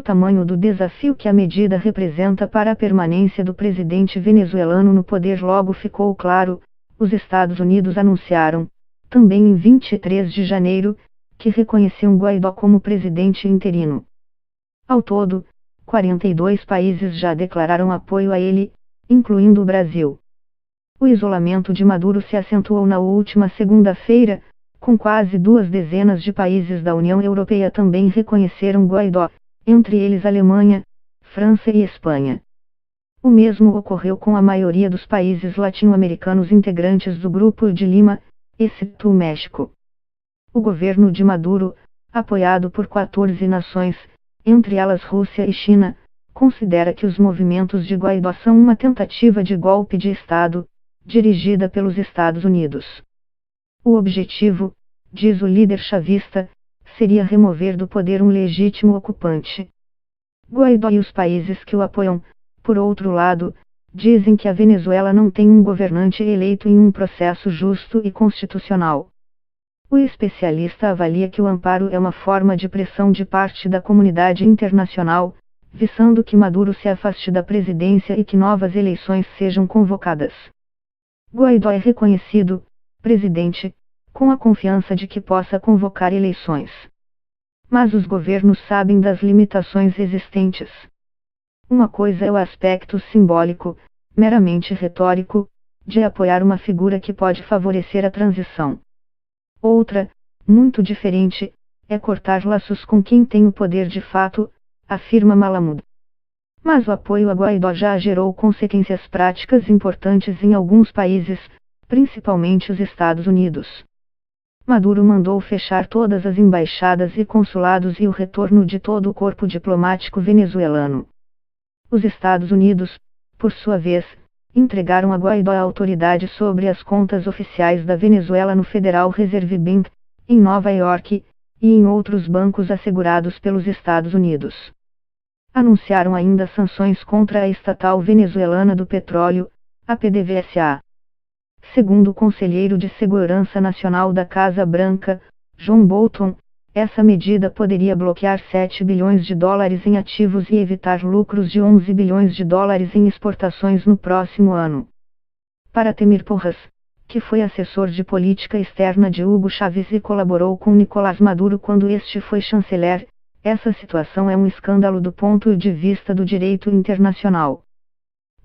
tamanho do desafio que a medida representa para a permanência do presidente venezuelano no poder logo ficou claro. Os Estados Unidos anunciaram, também em 23 de janeiro, que reconheciam Guaidó como presidente interino. Ao todo, 42 países já declararam apoio a ele, incluindo o Brasil. O isolamento de Maduro se acentuou na última segunda-feira, com quase 20 de países da União Europeia também reconheceram Guaidó, entre eles Alemanha, França e Espanha. O mesmo ocorreu com a maioria dos países latino-americanos integrantes do Grupo de Lima, exceto o México. O governo de Maduro, apoiado por 14 nações, entre elas Rússia e China, considera que os movimentos de Guaidó são uma tentativa de golpe de Estado, dirigida pelos Estados Unidos. O objetivo, diz o líder chavista, seria remover do poder um legítimo ocupante. Guaidó e os países que o apoiam, por outro lado, dizem que a Venezuela não tem um governante eleito em um processo justo e constitucional. O especialista avalia que o amparo é uma forma de pressão de parte da comunidade internacional, visando que Maduro se afaste da presidência e que novas eleições sejam convocadas. Guaidó é reconhecido, presidente, com a confiança de que possa convocar eleições. Mas os governos sabem das limitações existentes. Uma coisa é o aspecto simbólico, meramente retórico, de apoiar uma figura que pode favorecer a transição. Outra, muito diferente, é cortar laços com quem tem o poder de fato, afirma Malamud. Mas o apoio a Guaidó já gerou consequências práticas importantes em alguns países, principalmente os Estados Unidos. Maduro mandou fechar todas as embaixadas e consulados e o retorno de todo o corpo diplomático venezuelano. Os Estados Unidos, por sua vez, entregaram a Guaidó a autoridade sobre as contas oficiais da Venezuela no Federal Reserve Bank, em Nova York, e em outros bancos assegurados pelos Estados Unidos. Anunciaram ainda sanções contra a estatal venezuelana do petróleo, a PDVSA. Segundo o conselheiro de Segurança Nacional da Casa Branca, John Bolton, essa medida poderia bloquear 7 bilhões de dólares em ativos e evitar lucros de 11 bilhões de dólares em exportações no próximo ano. Para Temir Porras, que foi assessor de política externa de Hugo Chávez e colaborou com Nicolás Maduro quando este foi chanceler, essa situação é um escândalo do ponto de vista do direito internacional.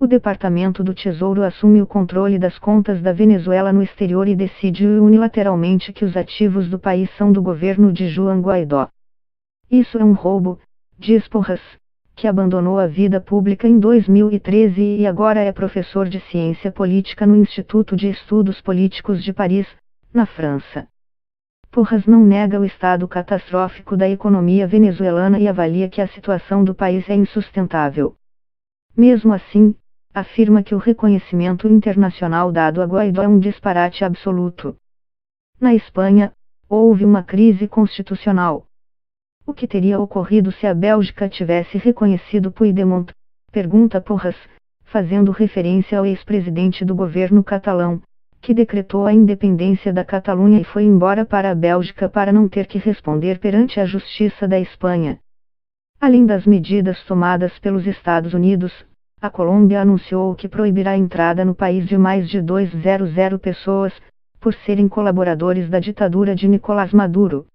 O Departamento do Tesouro assume o controle das contas da Venezuela no exterior e decide unilateralmente que os ativos do país são do governo de Juan Guaidó. Isso é um roubo, diz Porras, que abandonou a vida pública em 2013 e agora é professor de ciência política no Instituto de Estudos Políticos de Paris, na França. Porras não nega o estado catastrófico da economia venezuelana e avalia que a situação do país é insustentável. Mesmo assim, afirma que o reconhecimento internacional dado a Guaidó é um disparate absoluto. Na Espanha, houve uma crise constitucional. O que teria ocorrido se a Bélgica tivesse reconhecido Puigdemont? Pergunta Porras, fazendo referência ao ex-presidente do governo catalão, que decretou a independência da Catalunha e foi embora para a Bélgica para não ter que responder perante a Justiça da Espanha. Além das medidas tomadas pelos Estados Unidos, a Colômbia anunciou que proibirá a entrada no país de mais de 200 pessoas, por serem colaboradores da ditadura de Nicolás Maduro.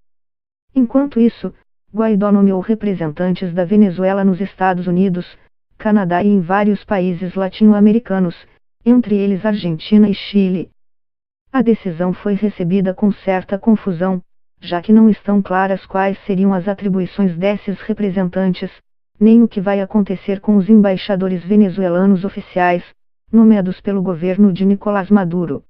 Enquanto isso, Guaidó nomeou representantes da Venezuela nos Estados Unidos, Canadá e em vários países latino-americanos, entre eles Argentina e Chile. A decisão foi recebida com certa confusão, já que não estão claras quais seriam as atribuições desses representantes, nem o que vai acontecer com os embaixadores venezuelanos oficiais, nomeados pelo governo de Nicolás Maduro.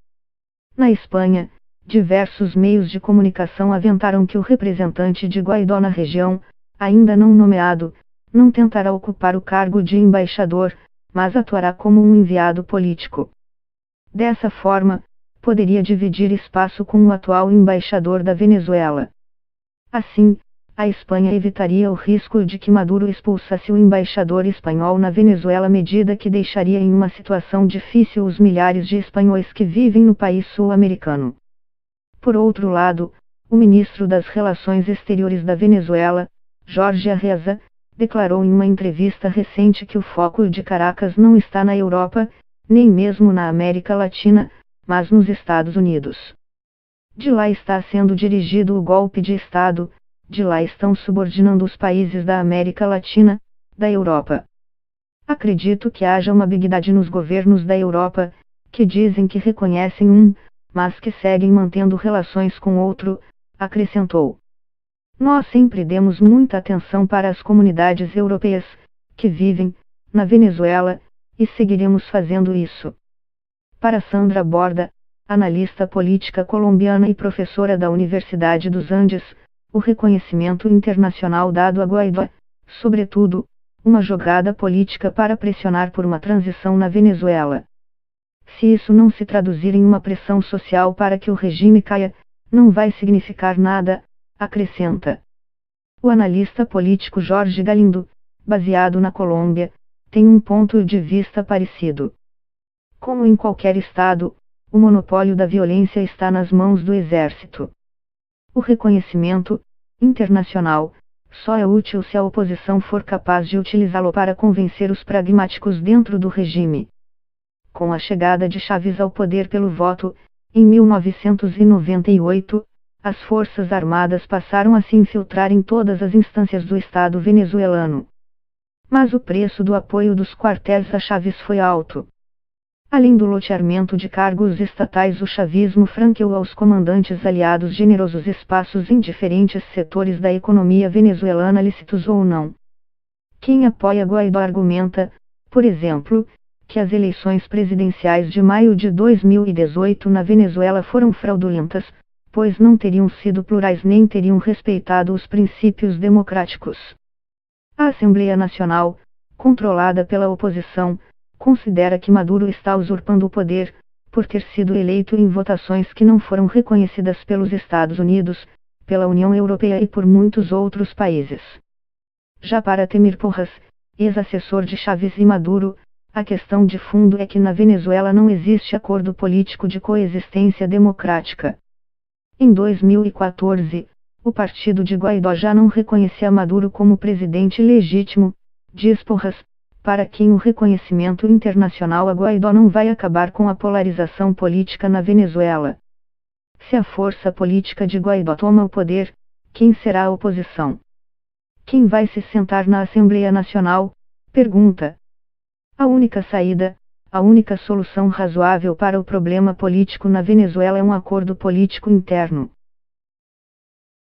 Na Espanha, diversos meios de comunicação aventaram que o representante de Guaidó na região, ainda não nomeado, não tentará ocupar o cargo de embaixador, mas atuará como um enviado político. Dessa forma, poderia dividir espaço com o atual embaixador da Venezuela. Assim, a Espanha evitaria o risco de que Maduro expulsasse o embaixador espanhol na Venezuela, medida que deixaria em uma situação difícil os milhares de espanhóis que vivem no país sul-americano. Por outro lado, o ministro das Relações Exteriores da Venezuela, Jorge Arreza, declarou em uma entrevista recente que o foco de Caracas não está na Europa, nem mesmo na América Latina, mas nos Estados Unidos. De lá está sendo dirigido o golpe de Estado, de lá estão subordinando os países da América Latina, da Europa. Acredito que haja uma ambiguidade nos governos da Europa, que dizem que reconhecem um, mas que seguem mantendo relações com outro, acrescentou. Nós sempre demos muita atenção para as comunidades europeias, que vivem, na Venezuela, e seguiremos fazendo isso. Para Sandra Borda, analista política colombiana e professora da Universidade dos Andes, o reconhecimento internacional dado a Guaidó, sobretudo, uma jogada política para pressionar por uma transição na Venezuela. Se isso não se traduzir em uma pressão social para que o regime caia, não vai significar nada, acrescenta. O analista político Jorge Galindo, baseado na Colômbia, tem um ponto de vista parecido. Como em qualquer estado, o monopólio da violência está nas mãos do exército. O reconhecimento internacional só é útil se a oposição for capaz de utilizá-lo para convencer os pragmáticos dentro do regime. Com a chegada de Chávez ao poder pelo voto, em 1998, as Forças Armadas passaram a se infiltrar em todas as instâncias do Estado venezuelano. Mas o preço do apoio dos quartéis a Chávez foi alto. Além do loteamento de cargos estatais, o chavismo franqueou aos comandantes aliados generosos espaços em diferentes setores da economia venezuelana, lícitos ou não. Quem apoia Guaidó argumenta, por exemplo, que as eleições presidenciais de maio de 2018 na Venezuela foram fraudulentas, pois não teriam sido plurais nem teriam respeitado os princípios democráticos. A Assembleia Nacional, controlada pela oposição, considera que Maduro está usurpando o poder, por ter sido eleito em votações que não foram reconhecidas pelos Estados Unidos, pela União Europeia e por muitos outros países. Já para Temir Porras, ex-assessor de Chávez e Maduro, a questão de fundo é que na Venezuela não existe acordo político de coexistência democrática. Em 2014, o partido de Guaidó já não reconhecia Maduro como presidente legítimo, diz Porras, para quem o reconhecimento internacional a Guaidó não vai acabar com a polarização política na Venezuela. Se a força política de Guaidó toma o poder, quem será a oposição? Quem vai se sentar na Assembleia Nacional? Pergunta. A única saída, a única solução razoável para o problema político na Venezuela é um acordo político interno.